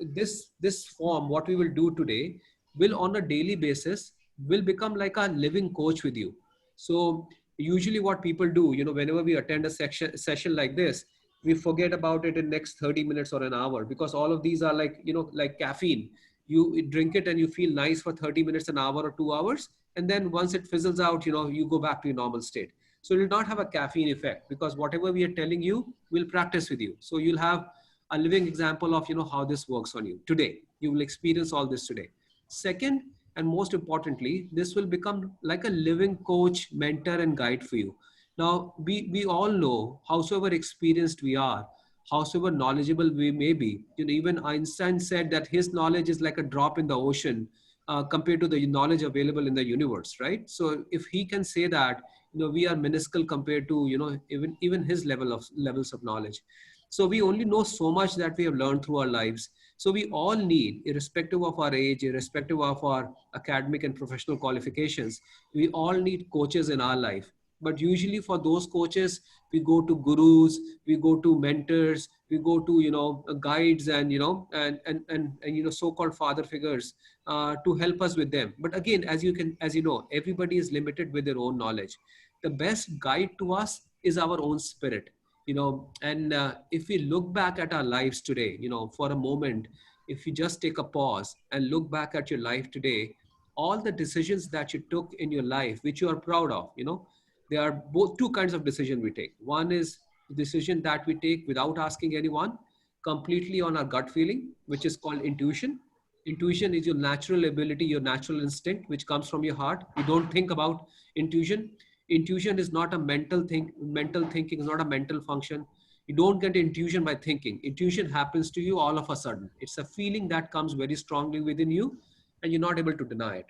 this form, what we will do today, will on a daily basis will become like a living coach with you. So usually what people do, whenever we attend a session like this, we forget about it in next 30 minutes or an hour, because all of these are like, like caffeine. You drink it and you feel nice for 30 minutes, an hour or 2 hours. And then once it fizzles out, you go back to your normal state. So it will not have a caffeine effect, because whatever we are telling you, we'll practice with you. So you'll have a living example of, how this works on you today. You will experience all this today. Second, and most importantly, this will become like a living coach, mentor, and guide for you. Now, we all know, howsoever experienced we are, howsoever knowledgeable we may be, even Einstein said that his knowledge is like a drop in the ocean compared to the knowledge available in the universe, right? So if he can say that, we are minuscule compared to, even his levels of knowledge. So we only know so much that we have learned through our lives. So we all need, irrespective of our age, irrespective of our academic and professional qualifications, we all need coaches in our life. But usually for those coaches, we go to gurus, we go to mentors, we go to, guides and, so-called father figures to help us with them. But again, as you know, everybody is limited with their own knowledge. The best guide to us is our own spirit. And if we look back at our lives today, for a moment, if you just take a pause and look back at your life today, all the decisions that you took in your life, which you are proud of, there are both two kinds of decision we take. One is decision that we take without asking anyone, completely on our gut feeling, which is called intuition. Intuition is your natural ability, your natural instinct, which comes from your heart. You don't think about intuition. Intuition is not a mental thinking is not a mental function. You don't get intuition by thinking. Intuition happens to you all of a sudden. It's a feeling that comes very strongly within you and you're not able to deny it.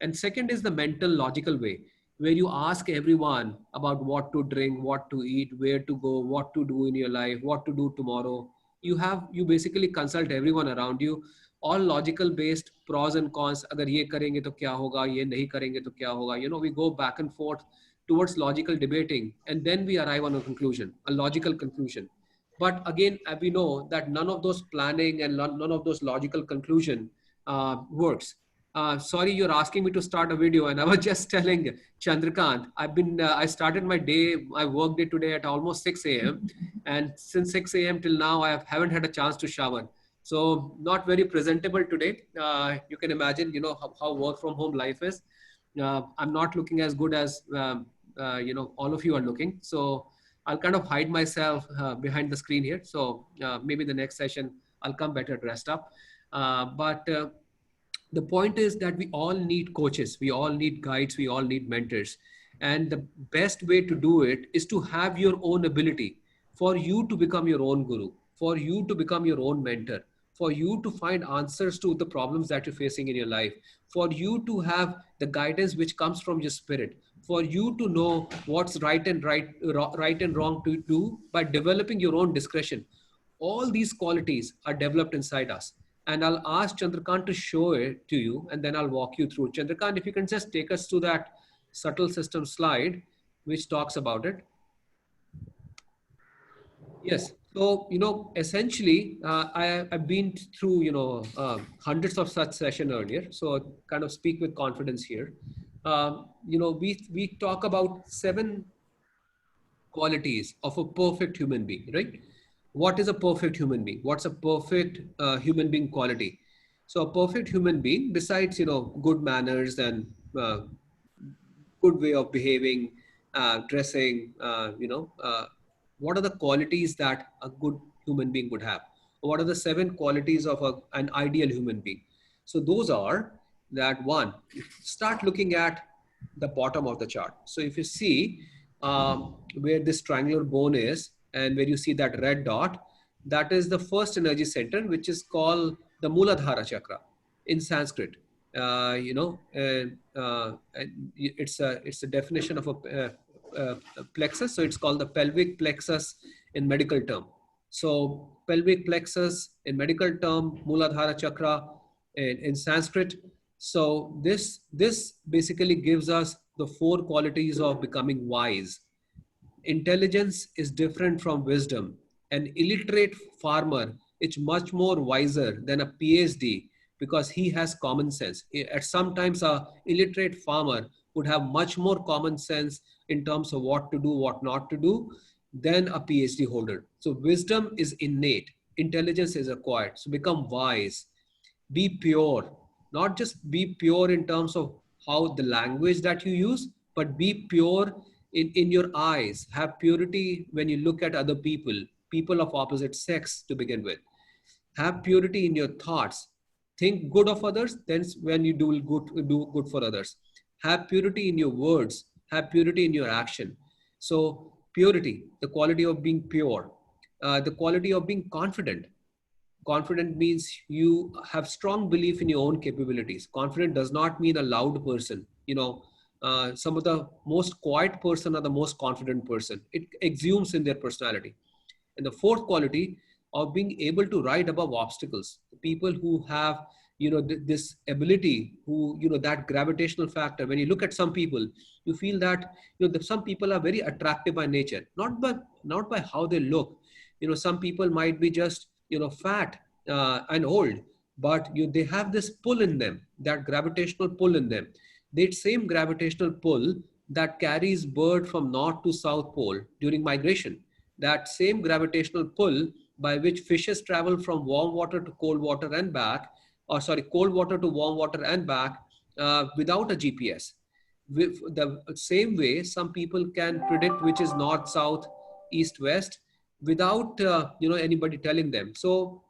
And second is the mental logical way, where you ask everyone about what to drink, what to eat, where to go, what to do in your life, what to do tomorrow. You basically consult everyone around you, all logical based, pros and cons. Agar ye karenge to kya hoga, ye nahi karenge to kya hoga. We go back and forth towards logical debating, and then we arrive on a conclusion, a logical conclusion. But again, we know that none of those planning and none of those logical conclusion works. Sorry, you're asking me to start a video, and I was just telling Chandrakant, I started my day, my work day today at almost 6 a.m. And since 6 a.m. till now, I haven't had a chance to shower. So not very presentable today. You can imagine, how work from home life is. I'm not looking as good as, all of you are looking. So I'll kind of hide myself behind the screen here. So maybe the next session, I'll come better dressed up. But the point is that we all need coaches, we all need guides, we all need mentors. And the best way to do it is to have your own ability, for you to become your own guru, for you to become your own mentor, for you to find answers to the problems that you're facing in your life, for you to have the guidance which comes from your spirit, for you to know what's right and wrong to do by developing your own discretion. All these qualities are developed inside us. And I'll ask Chandrakant to show it to you, and then I'll walk you through. Chandrakant, if you can just take us to that subtle system slide, which talks about it. Yes. So, essentially, I've been through, hundreds of such sessions earlier. So kind of speak with confidence here. We talk about 7 qualities of a perfect human being, right? What is a perfect human being? What's a perfect human being quality? So a perfect human being, besides, good manners and good way of behaving, dressing, what are the qualities that a good human being would have? What are the 7 qualities of an ideal human being? So those are that one, start looking at the bottom of the chart. So if you see where this triangular bone is and where you see that red dot, that is the first energy center, which is called the Muladhara Chakra in Sanskrit. It's a definition of a plexus. So it's called the pelvic plexus in medical term. So pelvic plexus in medical term, Muladhara Chakra in Sanskrit. So this basically gives us the 4 qualities of becoming wise. Intelligence is different from wisdom. An illiterate farmer it's much more wiser than a PhD because he has common sense. At sometimes a illiterate farmer would have much more common sense in terms of what to do, what not to do than a PhD holder. So wisdom is innate, intelligence is acquired. So become wise, be pure, not just be pure in terms of how the language that you use, but be pure in your eyes. Have purity when you look at other people, people of opposite sex to begin with. Have purity in your thoughts. Think good of others, then when you do good for others. Have purity in your words. Have purity in your action. So purity, the quality of being pure, the quality of being confident. Confident means you have strong belief in your own capabilities. Confident does not mean a loud person. Some of the most quiet person are the most confident person. It exudes in their personality. And the fourth quality of being able to ride above obstacles. People who have, this ability, who, that gravitational factor. When you look at some people, you feel that, some people are very attractive by nature, not by how they look. Some people might be just, fat and old, but they have this pull in them, that gravitational pull in them. That same gravitational pull that carries bird from north to south pole during migration, that same gravitational pull by which fishes travel from warm water to cold water and back, or sorry, cold water to warm water and back, without a GPS. With the same way, some people can predict which is north, south, east, west without anybody telling them. So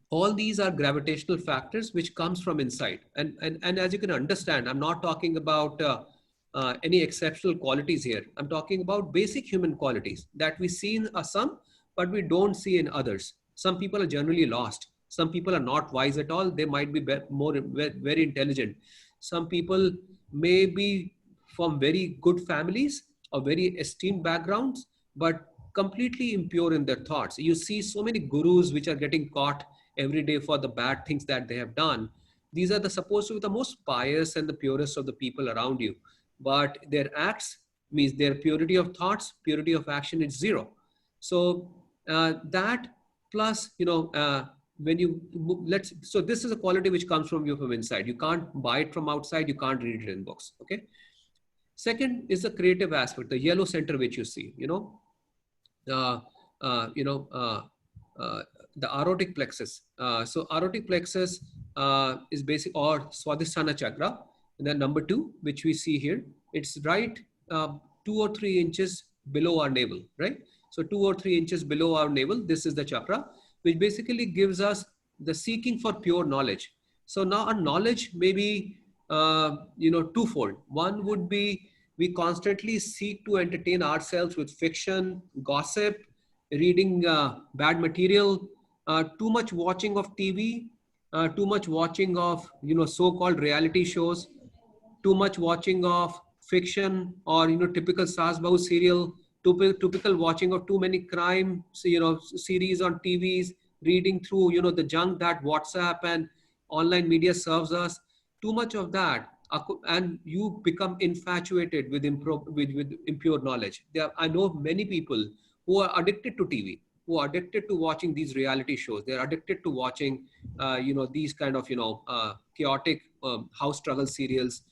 all these are gravitational factors which comes from inside. And as you can understand, I'm not talking about any exceptional qualities here. I'm talking about basic human qualities that we see in some, but we don't see in others. Some people are generally lost. Some people are not wise at all. They might be very intelligent. Some people may be from very good families or very esteemed backgrounds, but completely impure in their thoughts. You see so many gurus which are getting caught every day for the bad things that they have done. These are supposed to be the most pious and the purest of the people around you, but their acts means their purity of thoughts, purity of action is zero. So that plus, when you so this is a quality which comes from you from inside. You can't buy it from outside. You can't read it in books. Okay. Second is the creative aspect, the yellow center which you see. The aortic plexus. So aortic plexus is basic, or Swadhisthana chakra. And then number 2, which we see here, it's right 2 or 3 inches below our navel, right? So 2 or 3 inches below our navel, this is the chakra, which basically gives us the seeking for pure knowledge. So now our knowledge may be, twofold. One would be we constantly seek to entertain ourselves with fiction, gossip, reading bad material, too much watching of TV, too much watching of, so-called reality shows, too much watching of fiction or, typical Saas Bahu serial, typical watching of too many crime, series on TVs, reading through, the junk that WhatsApp and online media serves us, too much of that. And you become infatuated with impure knowledge. I know many people who are addicted to TV, who are addicted to watching these reality shows. They're addicted to watching, these kind of, chaotic house struggle serials.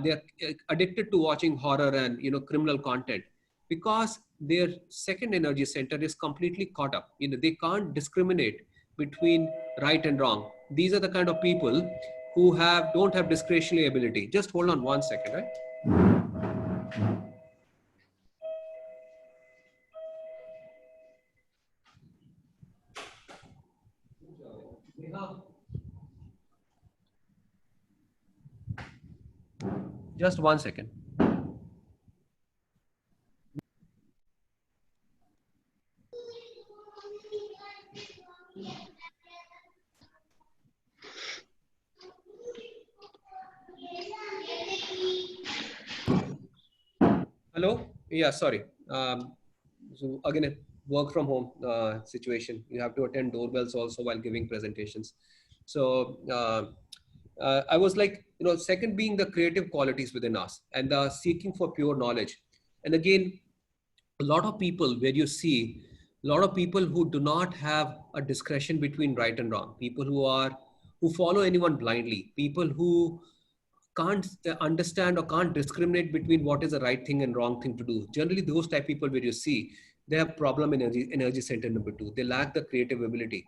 They're addicted to watching horror and, criminal content because their second energy center is completely caught up. They can't discriminate between right and wrong. These are the kind of people who don't have discretionary ability. Just hold on 1 second, right? Just 1 second. Hello? Yeah, sorry. So again, a work from home situation. You have to attend doorbells also while giving presentations. So I was like, second being the creative qualities within us and the seeking for pure knowledge. And again, a lot of people where you see A lot of people who do not have a discretion between right and wrong, people who follow anyone blindly, people who can't understand or can't discriminate between what is the right thing and wrong thing to do. Generally, those type of people where you see they have problem in energy center number 2. They lack the creative ability.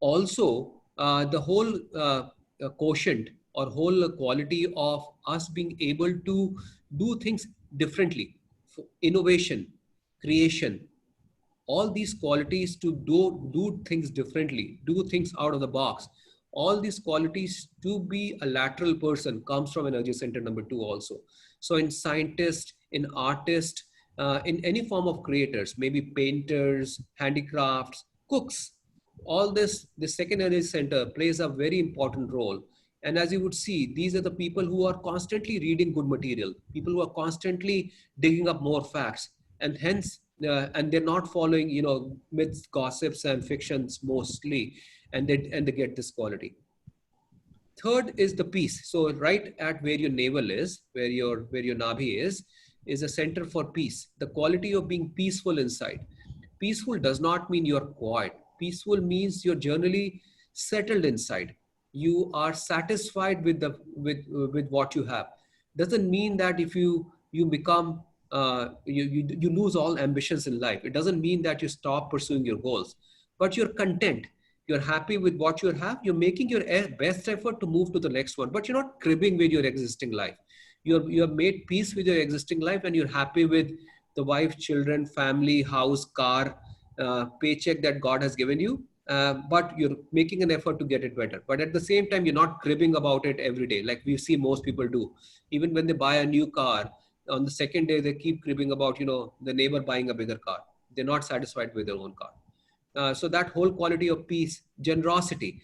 Also, the whole quotient or whole quality of us being able to do things differently, innovation, creation, all these qualities to do things differently, do things out of the box. All these qualities to be a lateral person comes from energy center number 2 also. So in scientists, in artists, in any form of creators, maybe painters, handicrafts, cooks, all this, the second energy center plays a very important role. And as you would see, these are the people who are constantly reading good material, people who are constantly digging up more facts, and hence and they're not following, you know, myths, gossips, and fictions mostly, and they get this quality. Third is the peace. So right at where your navel is, where your navi is a center for peace. The quality of being peaceful inside. Peaceful does not mean you're quiet. Peaceful means you're generally settled inside. You are satisfied with with what you have. Doesn't mean that if you become you lose all ambitions in life. It doesn't mean that you stop pursuing your goals, but you're content. You're happy with what you have. You're making your best effort to move to the next one, but you're not cribbing with your existing life. You have made peace with your existing life, and you're happy with the wife, children, family, house, car, paycheck that God has given you. But you're making an effort to get it better. But at the same time, you're not cribbing about it every day, like we see most people do. Even when they buy a new car, on the second day, they keep cribbing about, you know, the neighbor buying a bigger car. They're not satisfied with their own car. So that whole quality of peace, generosity.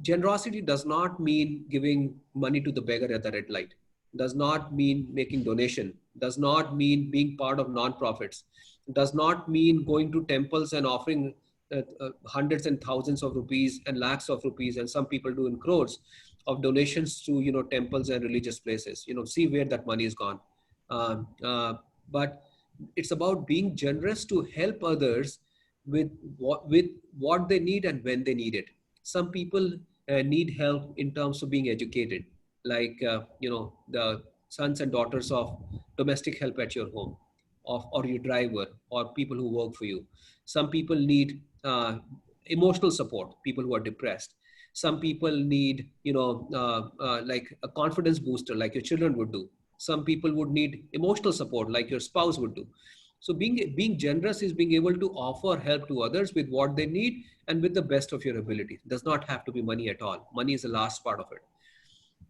Generosity does not mean giving money to the beggar at the red light, does not mean making donation, does not mean being part of non-profits, does not mean going to temples and offering hundreds and thousands of rupees and lakhs of rupees, and some people do in crores of donations to, you know, temples and religious places. You know, see where that money is gone. But it's about being generous to help others with what they need and when they need it. Some people need help in terms of being educated, like you know, the sons and daughters of domestic help at your home, or your driver, or people who work for you. Some people need emotional support, people who are depressed. Some people need, you know, like a confidence booster, like your children would do. Some people would need emotional support, like your spouse would do. So being generous is being able to offer help to others with what they need and with the best of your ability. It does not have to be money at all. Money is the last part of it.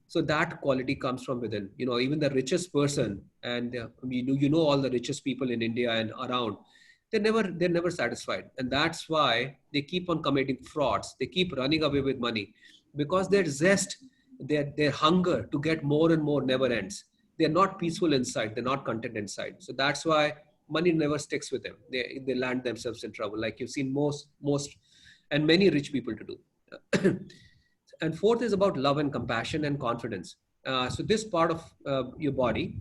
So that quality comes from within. You know, even the richest person, and you know all the richest people in India and around, they're never satisfied, and that's why they keep on committing frauds. They keep running away with money because their zest, their hunger to get more and more never ends. They're not peaceful inside. They're not content inside. So that's why money never sticks with them. They land themselves in trouble, like you've seen most and many rich people to do. And fourth is about love and compassion and confidence. So this part of your body,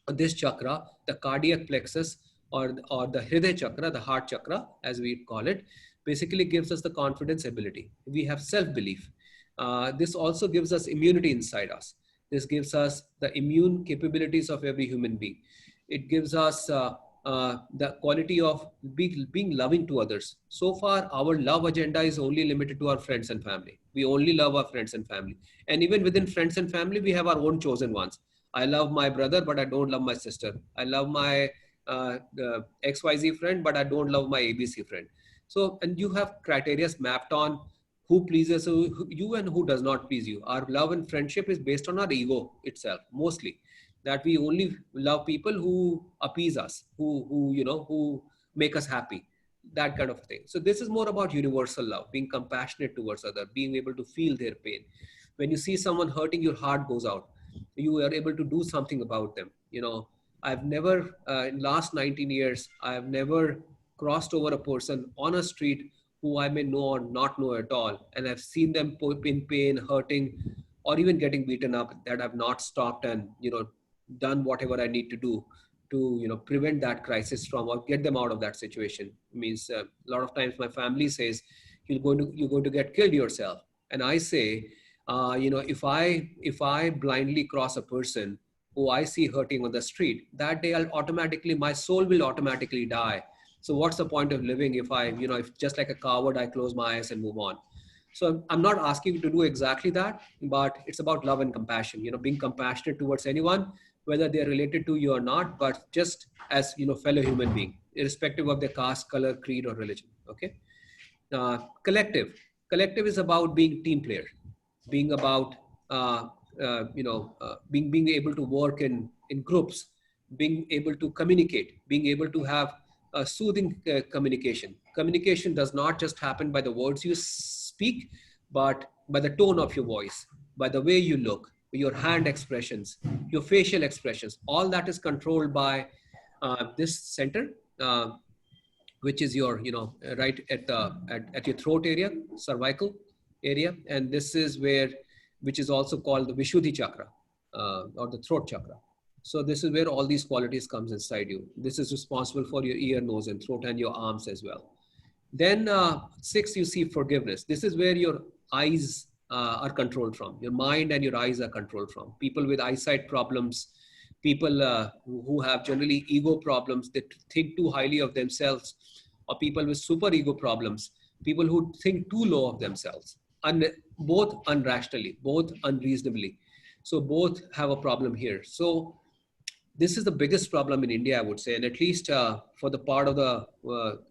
this chakra, the cardiac plexus, or the Hridaya Chakra, the heart chakra, as we call it, basically gives us the confidence ability. We have self-belief. This also gives us immunity inside us. This gives us the immune capabilities of every human being. It gives us the quality of being loving to others. So far, our love agenda is only limited to our friends and family. We only love our friends and family. And even within friends and family, we have our own chosen ones. I love my brother, but I don't love my sister. I love my XYZ friend, but I don't love my ABC friend. So, and you have criteria mapped on who pleases you and who does not please you. Our love and friendship is based on our ego itself, mostly. That we only love people who appease us, who make us happy, that kind of thing. So this is more about universal love, being compassionate towards others, being able to feel their pain. When you see someone hurting, your heart goes out. You are able to do something about them. You know, I've never, in last 19 years, I've never crossed over a person on a street who I may know or not know at all. And I've seen them in pain, hurting, or even getting beaten up, that I've not stopped and, done whatever I need to do to prevent that crisis from, or get them out of that situation. It means a lot of times my family says, you're going to get killed yourself. And I say, if I blindly cross a person who I see hurting on the street, that day my soul will automatically die. So what's the point of living if if just like a coward, I close my eyes and move on. So I'm not asking you to do exactly that, but it's about love and compassion, being compassionate towards anyone, whether they're related to you or not, but just as, fellow human being, irrespective of their caste, color, creed, or religion. Okay. Collective. Collective is about being team player, being about, being able to work in groups, being able to communicate, being able to have soothing communication. Communication does not just happen by the words you speak, but by the tone of your voice, by the way you look, your hand expressions, your facial expressions. All that is controlled by this center, which is your, right at your throat area, cervical area. And this is which is also called the Vishuddhi Chakra, or the throat chakra. So this is where all these qualities comes inside you. This is responsible for your ear, nose, and throat, and your arms as well. Then 6, you see forgiveness. This is where your eyes are controlled from. Your mind and your eyes are controlled from. People with eyesight problems, people who have generally ego problems, that think too highly of themselves, or people with super ego problems, people who think too low of themselves, both unrationally, both unreasonably. So both have a problem here. So this is the biggest problem in India, I would say, and at least for the part of the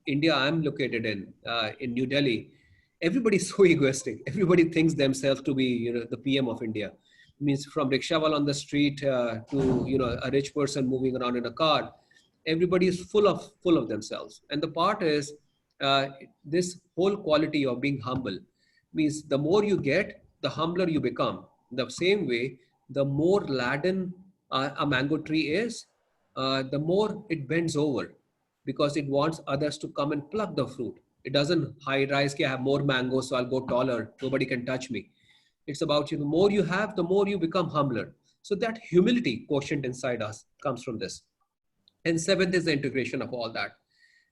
India I'm located in New Delhi, everybody's so egoistic. Everybody thinks themselves to be, the PM of India. It means from rickshawal on the street to a rich person moving around in a car, everybody is full of themselves. And the part is this whole quality of being humble means the more you get, the humbler you become. The same way, the more laden a mango tree is, the more it bends over, because it wants others to come and pluck the fruit. It doesn't high rise, I have more mangoes, so I'll go taller. Nobody can touch me. It's about the more you have, the more you become humbler. So that humility quotient inside us comes from this. And 7th is the integration of all that.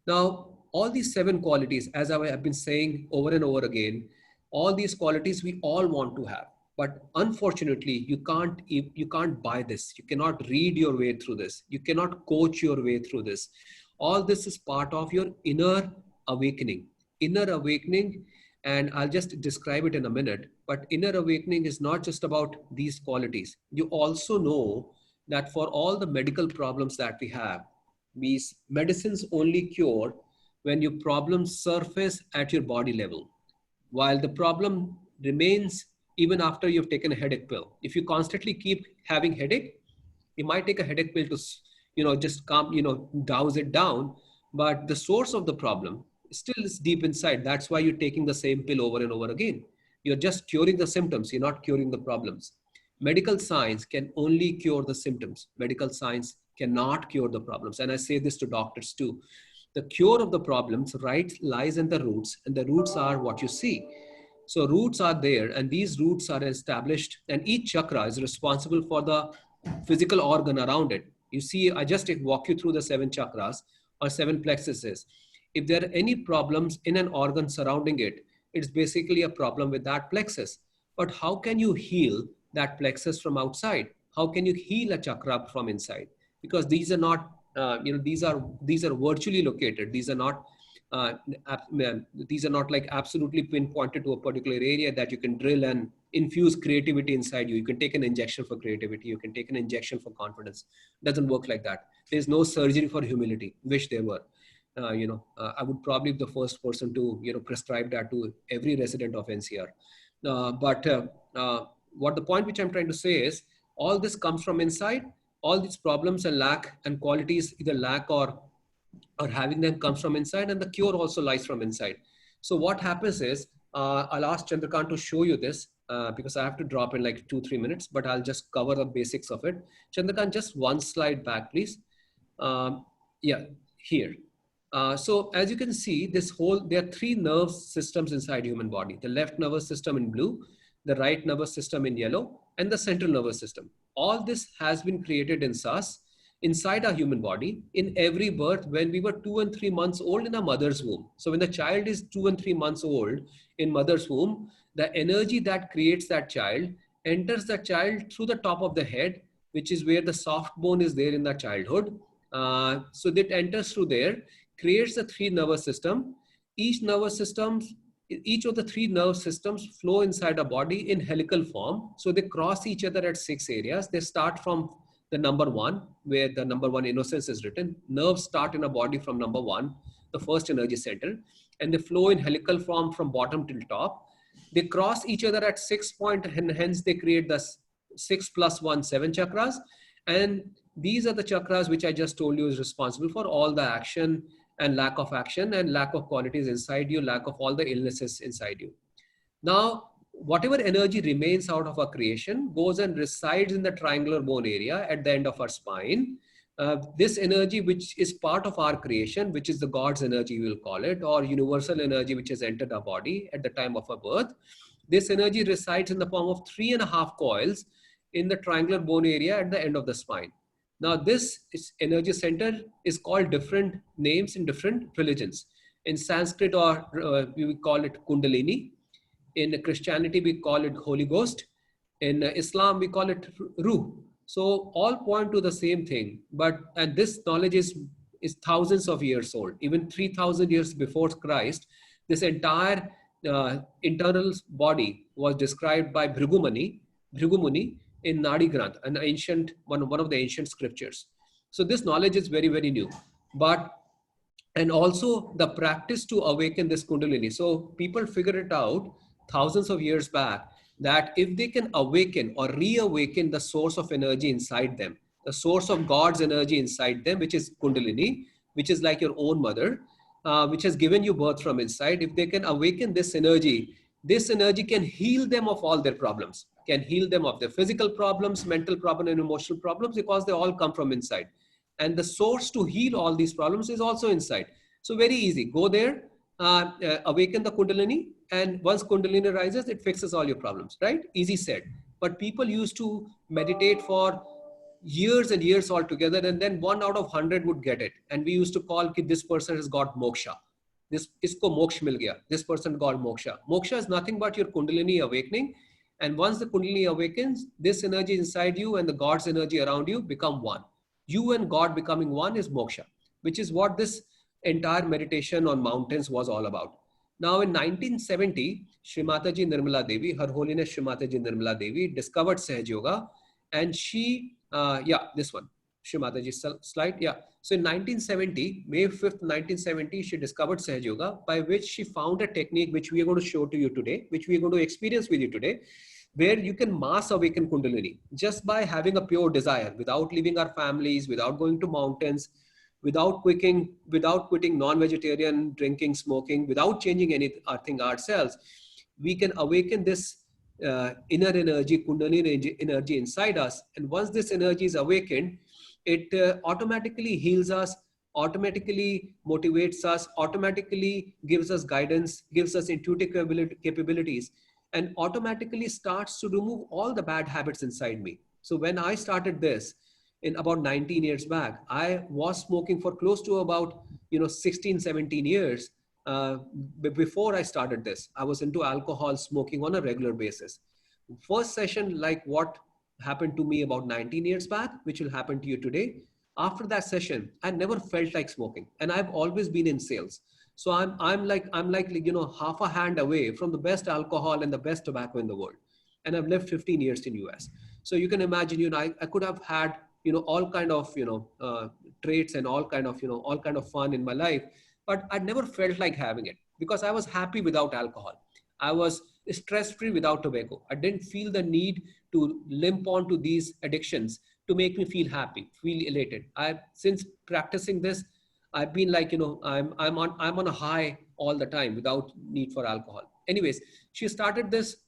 Now, all these 7 qualities, as I have been saying over and over again, all these qualities we all want to have. But unfortunately, you can't buy this. You cannot read your way through this. You cannot coach your way through this. All this is part of your inner awakening. Inner awakening, and I'll just describe it in a minute, but inner awakening is not just about these qualities. You also know that for all the medical problems that we have, these medicines only cure when your problems surface at your body level, while the problem remains even after you've taken a headache pill. If you constantly keep having headache, you might take a headache pill to, just calm, douse it down, but the source of the problem still is deep inside. That's why you're taking the same pill over and over again. You're just curing the symptoms. You're not curing the problems. Medical science can only cure the symptoms. Medical science cannot cure the problems. And I say this to doctors too. The cure of the problems lies in the roots, and the roots are what you see. So roots are there, and these roots are established, and each chakra is responsible for the physical organ around it. You see, I just walk you through the 7 chakras or 7 plexuses. If there are any problems in an organ surrounding it, it's basically a problem with that plexus. But how can you heal that plexus from outside? How can you heal a chakra from inside? Because these are not, these are virtually located. These are not like absolutely pinpointed to a particular area that you can drill and infuse creativity inside you. You can take an injection for creativity. You can take an injection for confidence. It doesn't work like that. There's no surgery for humility. Wish there were. I would probably be the first person to, prescribe that to every resident of NCR. What the point which I'm trying to say is, all this comes from inside. All these problems and lack and qualities, either lack or having them, comes from inside, and the cure also lies from inside. So what happens is, I'll ask Chandrakant to show you this because I have to drop in like 2-3 minutes, but I'll just cover the basics of it. Chandrakant, just one slide back, please. Yeah, here. So as you can see, there are 3 nerve systems inside human body: the left nervous system in blue, the right nervous system in yellow, and the central nervous system. All this has been created in us, inside our human body in every birth when we were 2 and 3 months old in our mother's womb. So when the child is 2 and 3 months old in mother's womb, the energy that creates that child enters the child through the top of the head, which is where the soft bone is there in the childhood. So that enters through there, creates the three nervous system. Each nervous system, each of the three nerve systems flow inside a body in helical form. So they cross each other at 6 areas. They start from the number 1, where the number 1 innocence is written. Nerves start in a body from number 1, the first energy center, and they flow in helical form from bottom till top. They cross each other at 6 points, and hence they create the 6 plus 1, 7 chakras. And these are the chakras which I just told you is responsible for all the action and lack of action and lack of qualities inside you, lack of all the illnesses inside you. Now, whatever energy remains out of our creation goes and resides in the triangular bone area at the end of our spine. This energy, which is part of our creation, which is the God's energy, we will call it, or universal energy, which has entered our body at the time of our birth. This energy resides in the form of 3.5 coils in the triangular bone area at the end of the spine. Now, this energy center is called different names in different religions. In Sanskrit, or we call it Kundalini. In Christianity, we call it Holy Ghost. In Islam, we call it Ruh. So all point to the same thing. And this knowledge is thousands of years old. Even 3,000 years before Christ, this entire internal body was described by Bhrigu Muni in Nadi Granth, an ancient one of the ancient scriptures. So this knowledge is very, very new. And also the practice to awaken this Kundalini. So people figured it out thousands of years back that if they can awaken or reawaken the source of energy inside them, the source of God's energy inside them, which is Kundalini, which is like your own mother, which has given you birth from inside. If they can awaken this energy can heal them of all their problems, can heal them of their physical problems, mental problems, and emotional problems, because they all come from inside. And the source to heal all these problems is also inside. So very easy. Go there, awaken the Kundalini, and once Kundalini rises, it fixes all your problems, right? Easy said. But people used to meditate for years and years altogether, and then 1 out of 100 would get it. And we used to call this person has got moksha. Isko moksha mil gaya. This person got moksha. Moksha is nothing but your Kundalini awakening. And once the Kundalini awakens, this energy inside you and the God's energy around you become one. You and God becoming one is moksha, which is what this entire meditation on mountains was all about. Now in 1970, Shri Mataji Nirmala Devi, Her Holiness Shri Mataji Nirmala Devi discovered Sahaja Yoga, and she, this one, Shri Mataji's slide, So in 1970, May 5th, 1970, she discovered Sahaja Yoga, by which she found a technique which we are going to show to you today, which we are going to experience with you today, where you can mass awaken Kundalini just by having a pure desire, without leaving our families, without going to mountains, without quitting non-vegetarian, drinking, smoking, without changing anything ourselves. We can awaken this inner energy, Kundalini energy inside us. And once this energy is awakened, it automatically heals us, automatically motivates us, automatically gives us guidance, gives us intuitive capabilities, and automatically starts to remove all the bad habits inside me. So when I started this in about 19 years back, I was smoking for close to about 16, 17 years. Before I started this, I was into alcohol, smoking on a regular basis. First session, like what happened to me about 19 years back, which will happen to you today. After that session, I never felt like smoking, and I've always been in sales. So I'm like half a hand away from the best alcohol and the best tobacco in the world. And I've lived 15 years in US. So you can imagine, I could have had, all kind of, traits and all kind of fun in my life, but I never felt like having it because I was happy without alcohol. I was stress-free without tobacco. I didn't feel the need to limp onto these addictions to make me feel happy, feel elated. Since practicing this, I've been like, I'm on a high all the time without need for alcohol. Anyways, she started this,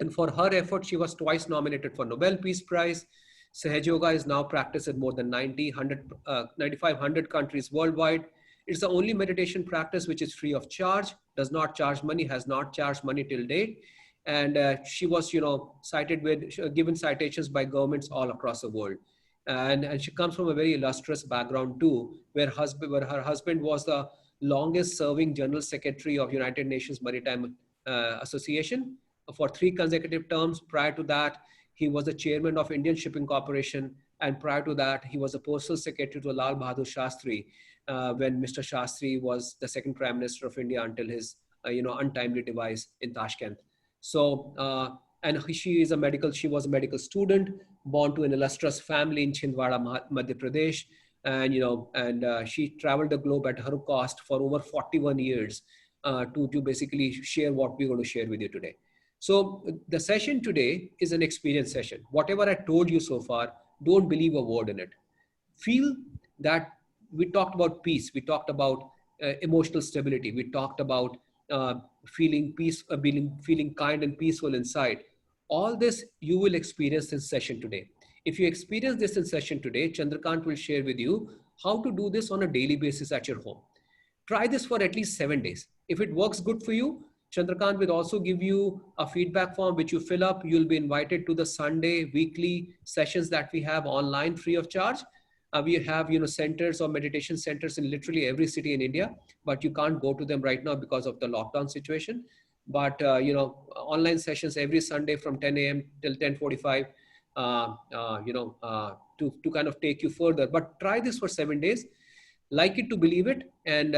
and for her effort, she was twice nominated for Nobel Peace Prize. Sahaja Yoga is now practiced in more than 9,500 countries worldwide. It's the only meditation practice which is free of charge, does not charge money, has not charged money till date. And she was, cited with, given citations by governments all across the world. And she comes from a very illustrious background too, where her husband was the longest serving General Secretary of United Nations Maritime Association for 3 consecutive terms. Prior to that, he was the chairman of Indian Shipping Corporation. And prior to that, he was the postal secretary to Lal Bahadur Shastri when Mr. Shastri was the second Prime Minister of India until his untimely demise in Tashkent. So, and she was a medical student, born to an illustrious family in Chhindwara, Madhya Pradesh. And she traveled the globe at her cost for over 41 years to basically share what we're going to share with you today. So the session today is an experience session. Whatever I told you so far, don't believe a word in it. Feel that we talked about peace. We talked about emotional stability. We talked about feeling peace, feeling kind and peaceful inside. All this you will experience in session today. If you experience this in session today, Chandrakant will share with you how to do this on a daily basis at your home. Try this for at least 7 days. If it works good for you, Chandrakant will also give you a feedback form which you fill up. You'll be invited to the Sunday weekly sessions that we have online free of charge. We have centers or meditation centers in literally every city in India, but you can't go to them right now because of the lockdown situation. But online sessions every Sunday from 10 a.m. till 10:45 to kind of take you further. But try this for 7 days. Like it to believe it, and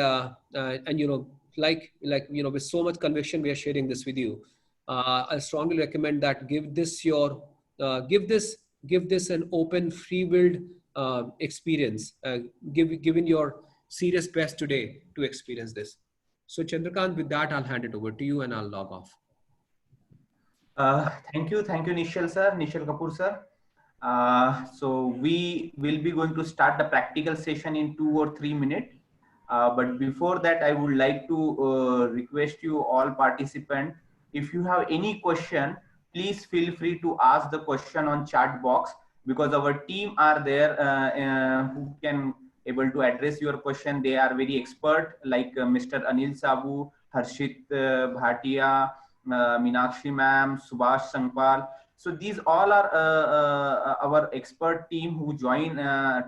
with so much conviction we are sharing this with you. I strongly recommend that give this an open, free-willed experience. Given your serious best today to experience this. So Chandrakant, with that, I'll hand it over to you and I'll log off. Thank you, Nishal sir, Nishal Kapoor sir. So we will be going to start the practical session in 2 or 3 minutes. But before that, I would like to request you all participants, if you have any question, please feel free to ask the question on chat box, because our team are there who can able to address your question. They are very expert, like Mr. Anil Sabu, Harshit Bhatia, Meenakshi ma'am, Subhash Sangpal. So these all are our expert team who join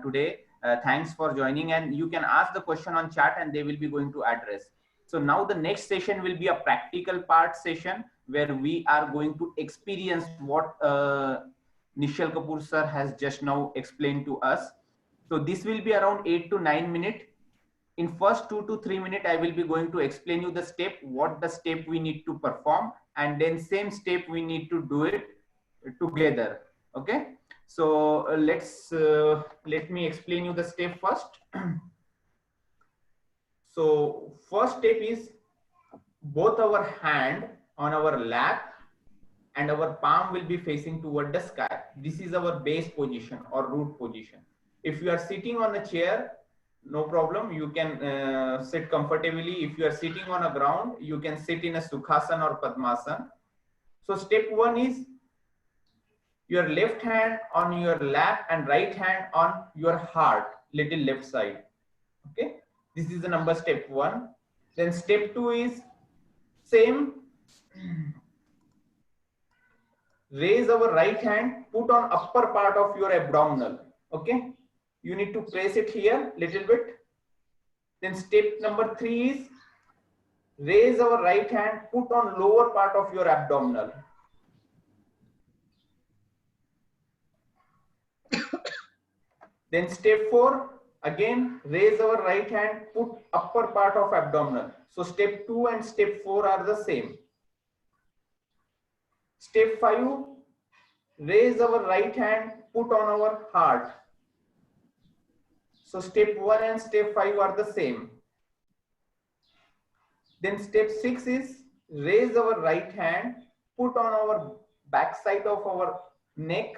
today. Thanks for joining, and you can ask the question on chat and they will be going to address. So now the next session will be a practical part session where we are going to experience what Nishal Kapoor sir has just now explained to us. So this will be around 8 to 9 minutes. In first 2 to 3 minutes, I will be going to explain you the step, what the step we need to perform, and then same step we need to do it together. Okay. So let me explain you the step first. So first step is both our hand on our lap and our palm will be facing toward the sky. This is our base position or root position. If you are sitting on a chair, no problem, you can sit comfortably. If you are sitting on a ground, you can sit in a Sukhasana or Padmasana. So step 1 is your left hand on your lap and right hand on your heart, little left side. Okay, this is the number step 1. Then step 2 is same. Raise our right hand, put on upper part of your abdominal. Okay, you need to press it here little bit. Then step number 3 is raise our right hand, put on lower part of your abdominal. Then step 4, again raise our right hand, put upper part of abdominal. So step 2 and step 4 are the same. Step 5, raise our right hand, put on our heart. So step 1 and step 5 are the same. Then step 6 is raise our right hand, put on our back side of our neck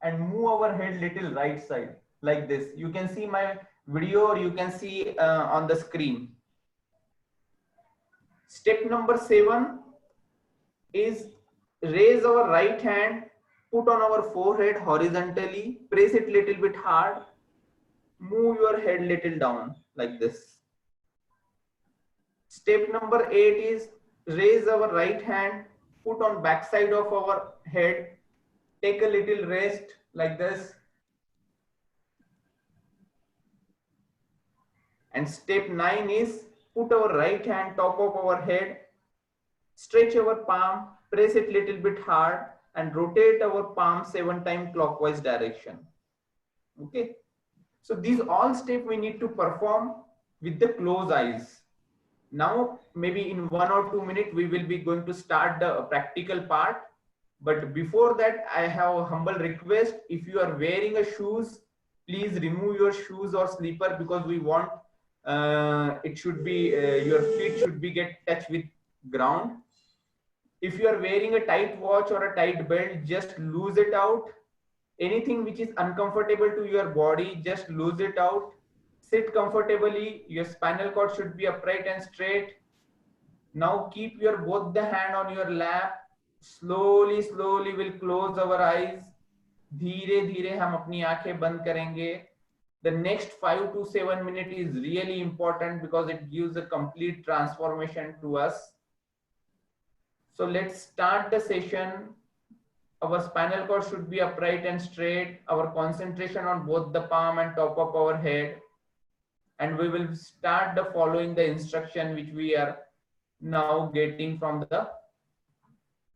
and move our head little right side like this. You can see my video or you can see on the screen. Step number 7 is raise our right hand, put on our forehead horizontally, press it little bit hard, move your head little down like this. Step number 8 is raise our right hand, put on back side of our head, take a little rest like this, And step 9 is put our right hand top of our head, stretch our palm, press it little bit hard, and rotate our palm 7 times clockwise direction. Okay. So these all steps we need to perform with the closed eyes. Now, maybe in 1 or 2 minutes, we will be going to start the practical part. But before that, I have a humble request. If you are wearing a shoes, please remove your shoes or slipper, because we want it should be your feet should be get touch with ground. If you are wearing a tight watch or a tight belt, just lose it out. Anything which is uncomfortable to your body, just lose it out. Sit comfortably. Your spinal cord should be upright and straight. Now keep your both the hand on your lap. Slowly we'll close our eyes. धीरे धीरे हम अपनी आंखें बंद करेंगे. The next 5 to 7 minutes is really important because it gives a complete transformation to us. So let's start the session. Our spinal cord should be upright and straight. Our concentration on both the palm and top of our head. And we will start the following the instruction which we are now getting from the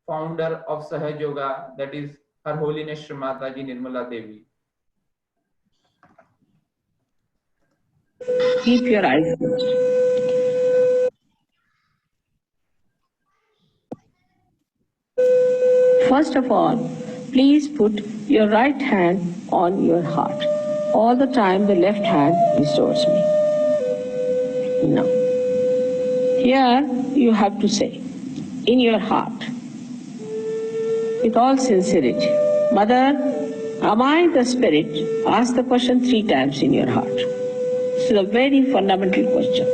founder of Sahaja Yoga, that is Her Holiness Shri Mataji Nirmala Devi. Keep your eyes closed. First of all, please put your right hand on your heart. All the time the left hand is towards me. Now, here you have to say, in your heart, with all sincerity, Mother, am I the spirit? Ask the question 3 times in your heart. This is a very fundamental question.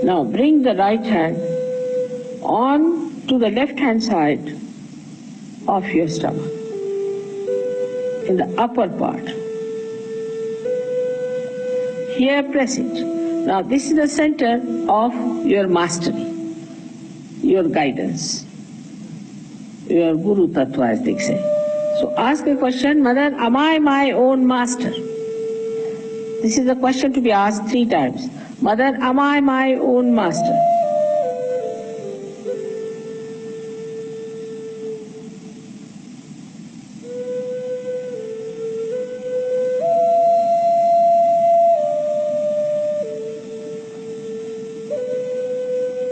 Now bring the right hand on to the left hand side of your stomach, in the upper part. Here press it. Now this is the center of your mastery, your guidance, your Guru Tattva, as they say. So ask a question, Mother, am I my own master? This is a question to be asked 3 times. Mother, am I my own master?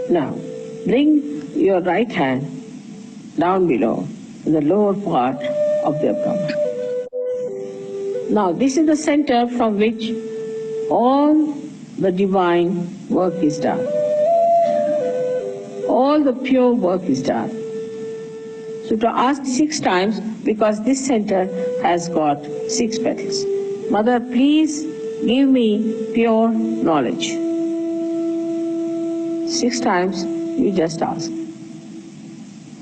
Now, bring your right hand down below, in the lower part of the abdomen. Now, this is the center from which all the divine work is done. All the pure work is done. So to ask 6 times, because this center has got 6 petals. Mother, please give me pure knowledge. 6 times you just ask.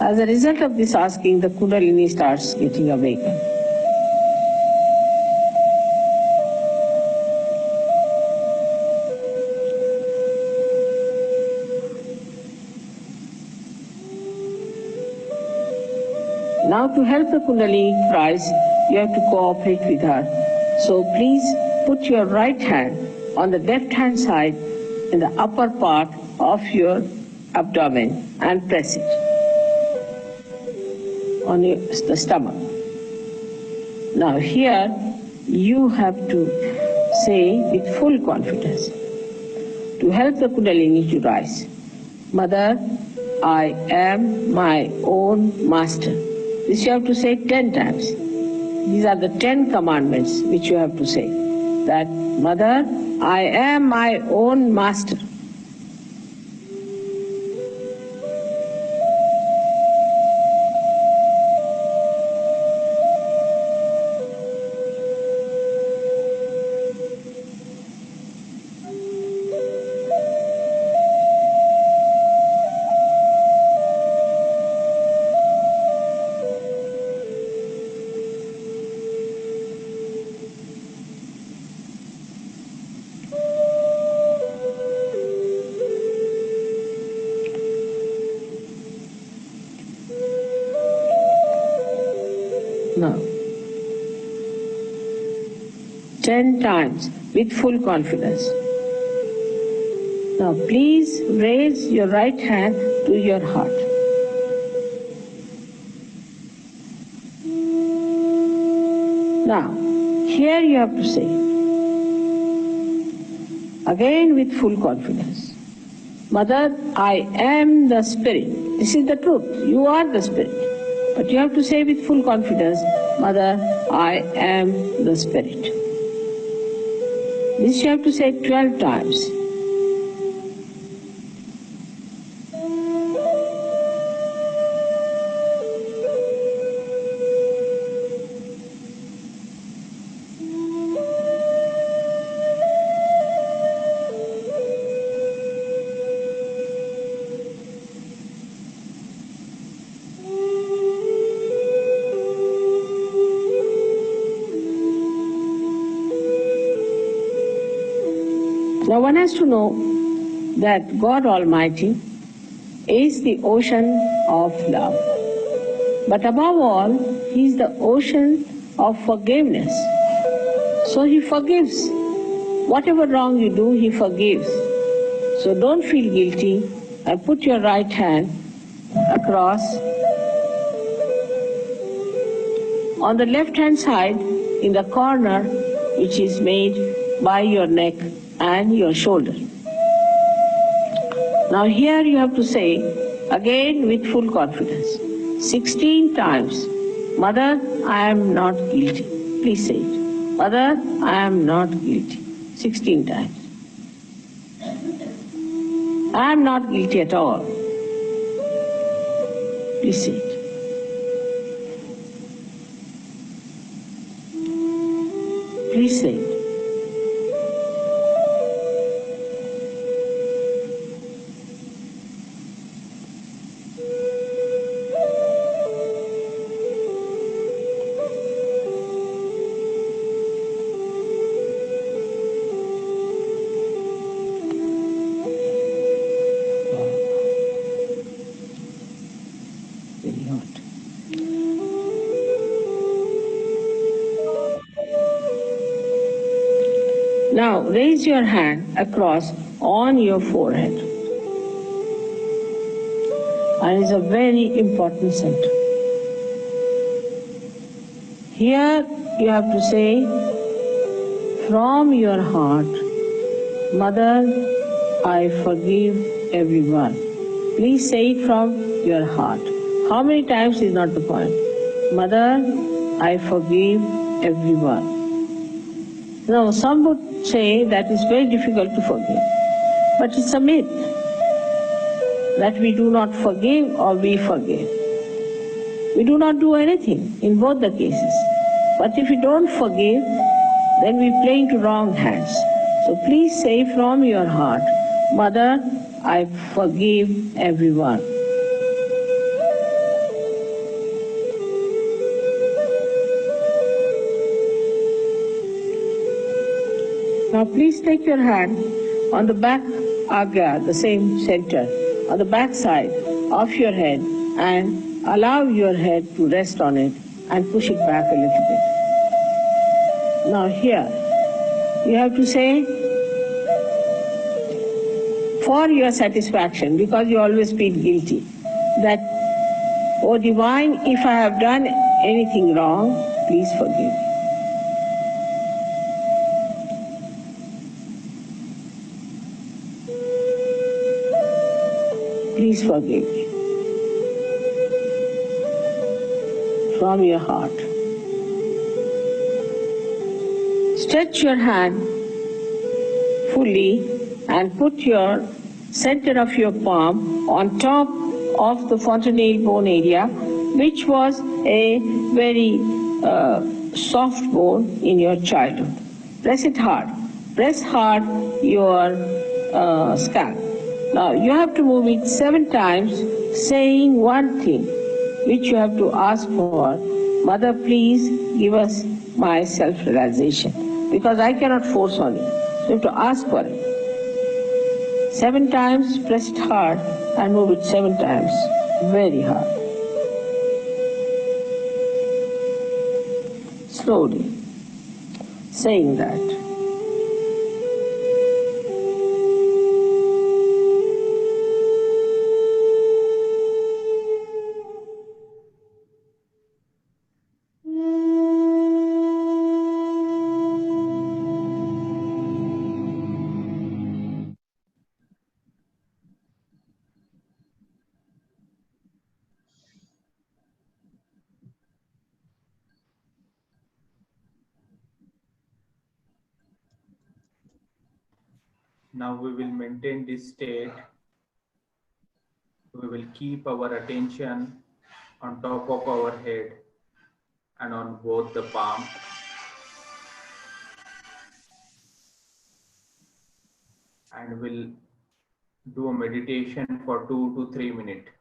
As a result of this asking, the Kundalini starts getting awakened. Now to help the Kundalini rise, you have to cooperate with her. So please put your right hand on the left hand side in the upper part of your abdomen and press it on the stomach. Now here you have to say with full confidence, to help the Kundalini to rise, Mother, I am my own master. This you have to say 10 times. These are the 10 commandments which you have to say. That, Mother, I am my own master. Now, 10 times with full confidence. Now, please raise your right hand to your heart. Now, here you have to say, again with full confidence, Mother, I am the Spirit. This is the truth. You are the Spirit. But you have to say with full confidence, Mother, I am the Spirit. This you have to say 12 times. Now one has to know that God Almighty is the ocean of love. But above all, He is the ocean of forgiveness. So He forgives. Whatever wrong you do, He forgives. So don't feel guilty and put your right hand across. On the left hand side, in the corner which is made by your neck and your shoulder. Now here you have to say, again with full confidence, 16 times, Mother, I am not guilty. Please say it. Mother, I am not guilty. 16 times. I am not guilty at all. Please say it. Please say it. Now raise your hand across on your forehead. And it's a very important center. Here you have to say from your heart, Mother, I forgive everyone. Please say it from your heart. How many times is not the point. Mother, I forgive everyone. Now some would say that it's very difficult to forgive. But it's a myth that we do not forgive or we forgive. We do not do anything in both the cases. But if we don't forgive, then we play into wrong hands. So please say from your heart, Mother, I forgive everyone. Now please take your hand on the back agya, the same center, on the back side of your head and allow your head to rest on it and push it back a little bit. Now here, you have to say, for your satisfaction, because you always feel guilty, that, O Divine, if I have done anything wrong, please forgive me. Please forgive me. From your heart. Stretch your hand fully and put your center of your palm on top of the fontanelle bone area, which was a very soft bone in your childhood. Press it hard. Press hard your scalp. Now you have to move it 7 times, saying one thing, which you have to ask for. Mother, please give us my self-realization, because I cannot force on you. So you have to ask for it. 7 times, press it hard and move it 7 times, very hard. slowly, saying that Now we will maintain this state. We will keep our attention on top of our head and on both the palm. And we'll do a meditation for 2 to 3 minutes.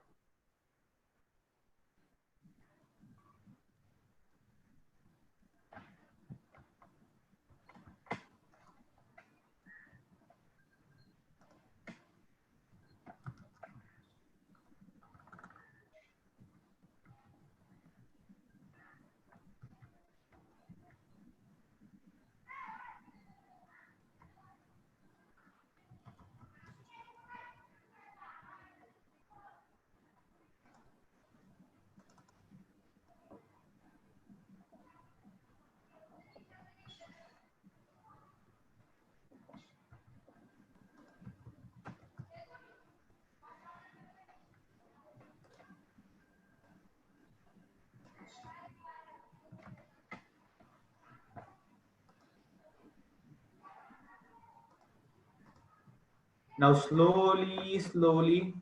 Now slowly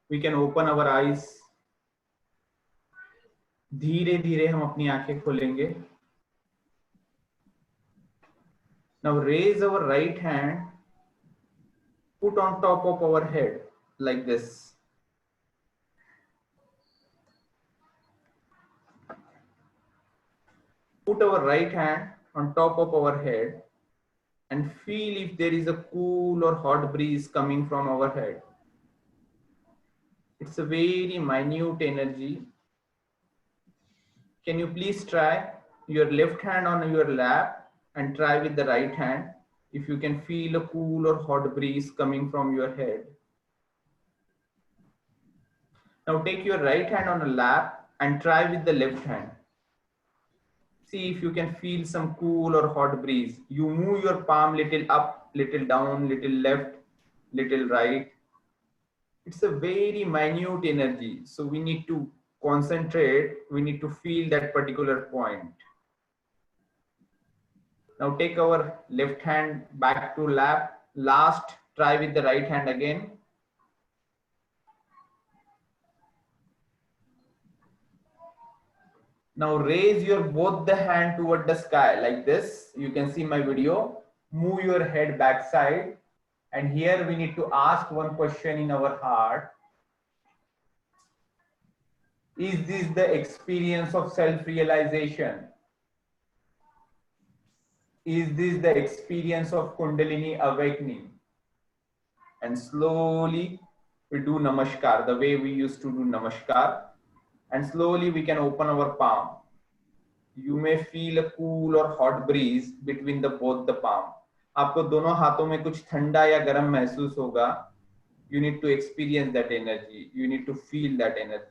we can open our eyes. धीरे धीरे हम अपनी आंखें खोलेंगे. Now raise our right hand, put on top of our head like this. Put our right hand on top of our head and feel if there is a cool or hot breeze coming from our head. It's a very minute energy. Can you please try your left hand on your lap and try with the right hand if you can feel a cool or hot breeze coming from your head. Now take your right hand on a lap and try with the left hand. See if you can feel some cool or hot breeze. You move your palm little up, little down, little left, little right. It's a very minute energy. So we need to concentrate. We need to feel that particular point. Now take our left hand back to lap. Last, try with the right hand again. Now raise your both the hand toward the sky like this. You can see my video. Move your head backside. And here we need to ask one question in our heart. Is this the experience of self-realization? Is this the experience of Kundalini awakening? And slowly we do Namaskar, the way we used to do Namaskar. And slowly we can open our palm. You may feel a cool or hot breeze between both the palm. आपको दोनों हाथों में कुछ ठंडा या गर्म महसूस होगा. You need to experience that energy. You need to feel that energy.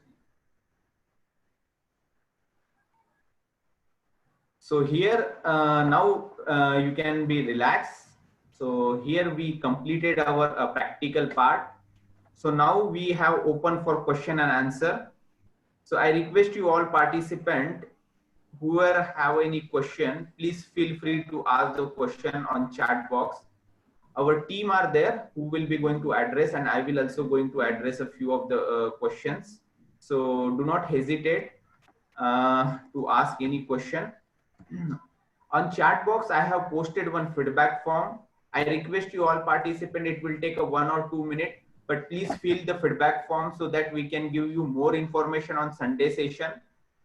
So here now you can be relaxed. So here we completed our practical part. So now we have open for question and answer. So I request you all participants, whoever have any question, please feel free to ask the question on chat box. Our team are there who will be going to address, and I will also going to address a few of the questions. So do not hesitate to ask any question. On chat box, I have posted one feedback form. I request you all participants, it will take a 1 or 2 minutes, but please fill the feedback form so that we can give you more information on Sunday session.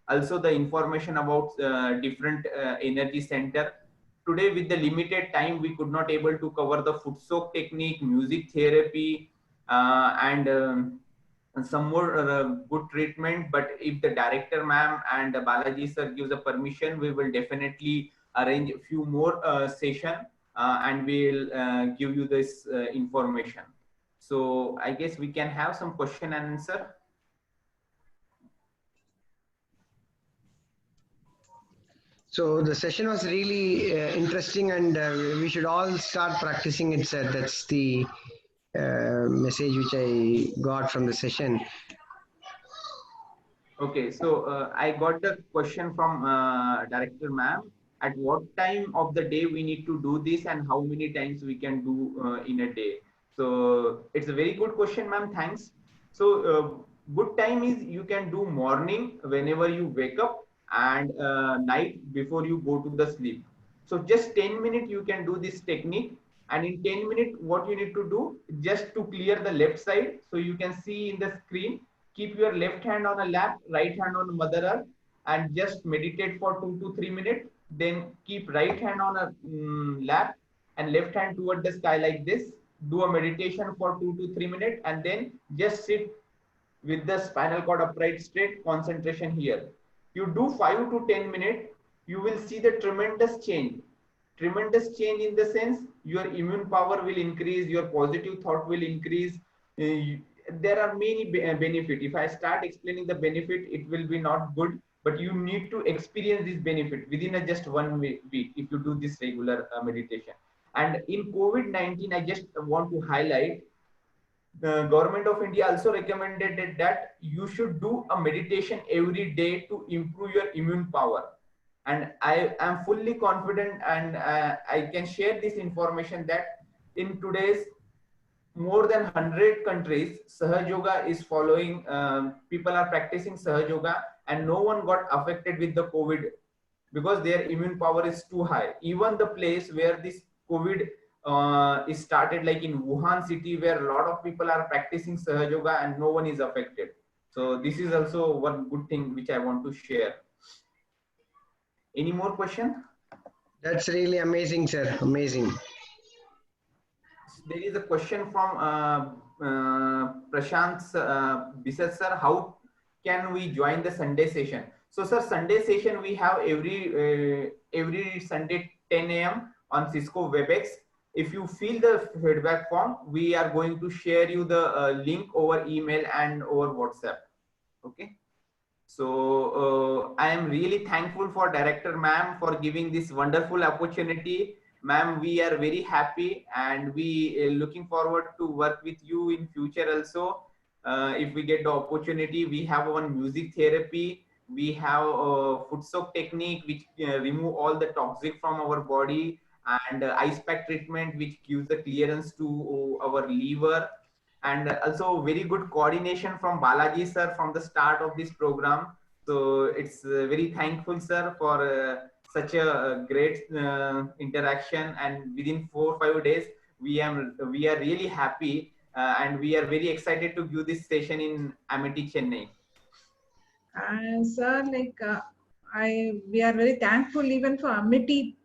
Also the information about different energy center. Today with the limited time, we could not able to cover the foot soak technique, music therapy, and some more good treatment. But if the director ma'am and Balaji sir gives a permission, we will definitely arrange a few more session, and we'll give you this information. So I guess we can have some question and answer. So the session was really interesting, and we should all start practicing it, sir. That's the message which I got from the session. Okay, so I got the question from director ma'am. At what time of the day we need to do this, and how many times we can do in a day? So it's a very good question, ma'am. Thanks. So good time is you can do morning whenever you wake up, and night before you go to the sleep. So just 10 minutes you can do this technique. And in 10 minutes, what you need to do, just to clear the left side. So you can see in the screen, keep your left hand on a lap, right hand on Mother Earth, and just meditate for 2 to 3 minutes. Then keep right hand on a lap and left hand toward the sky like this. Do a meditation for 2 to 3 minutes, and then just sit with the spinal cord upright straight, concentration here. You do 5 to 10 minutes, you will see the tremendous change. Tremendous change in the sense your immune power will increase, your positive thought will increase. There are many benefits. If I start explaining the benefit, it will be not good, but you need to experience this benefit within just 1 week if you do this regular meditation. And in COVID-19, I just want to highlight, the government of India also recommended that you should do a meditation every day to improve your immune power. And I am fully confident, and I can share this information that in today's more than 100 countries, Sahaja Yoga is following. People are practicing Sahaja Yoga, and no one got affected with the COVID because their immune power is too high. Even the place where this COVID is started, like in Wuhan city, where a lot of people are practicing Sahaja Yoga and no one is affected. So this is also one good thing which I want to share. Any more question? That's really amazing, sir. Amazing. There is a question from Prashant Bisat sir. How can we join the Sunday session? So sir, Sunday session we have every Sunday 10 a.m. on Cisco WebEx. If you fill the feedback form, we are going to share you the link over email and over WhatsApp. Okay. So I am really thankful for Director Ma'am for giving this wonderful opportunity. Ma'am, we are very happy, and we are looking forward to work with you in future also. If we get the opportunity, we have one music therapy. We have a foot soak technique, which remove all the toxic from our body, and ice pack treatment, which gives the clearance to our liver. And also very good coordination from Balaji sir from the start of this program. So it's very thankful, sir, for such a great interaction. And within 4 or 5 days, we are really happy, and we are very excited to give this session in Amity, Chennai. Sir, we are very thankful even for Amity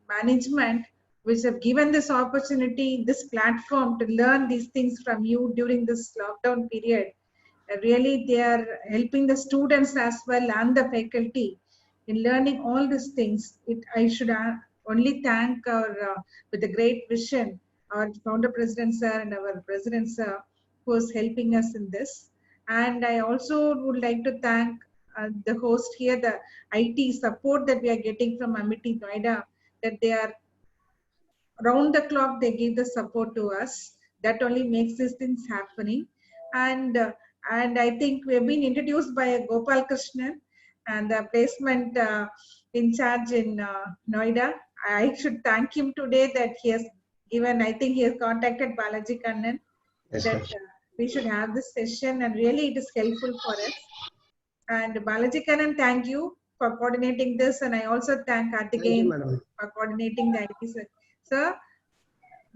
management, which have given this opportunity, this platform to learn these things from you during this lockdown period. Really, they are helping the students as well and the faculty in learning all these things. I should only thank our, with a great vision, our founder president sir and our president sir, who is helping us in this. And I also would like to thank the host here, the IT support that we are getting from Amity Noida, that they are round the clock, they give the support to us. That only makes these things happening. And I think we have been introduced by Gopal Krishnan and the placement in charge in Noida. I should thank him today that he has given, I think he has contacted Balaji Kannan, Yes, that we should have this session, and really it is helpful for us. And Balaji Kannan, thank you for coordinating this, and I also thank Karthikeyan for coordinating the IT. Sir,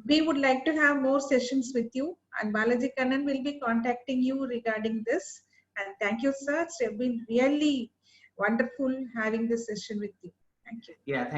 we would like to have more sessions with you, and Balaji Kannan will be contacting you regarding this. And thank you, sir. It's been really wonderful having this session with you. Thank you. Yeah, thank you.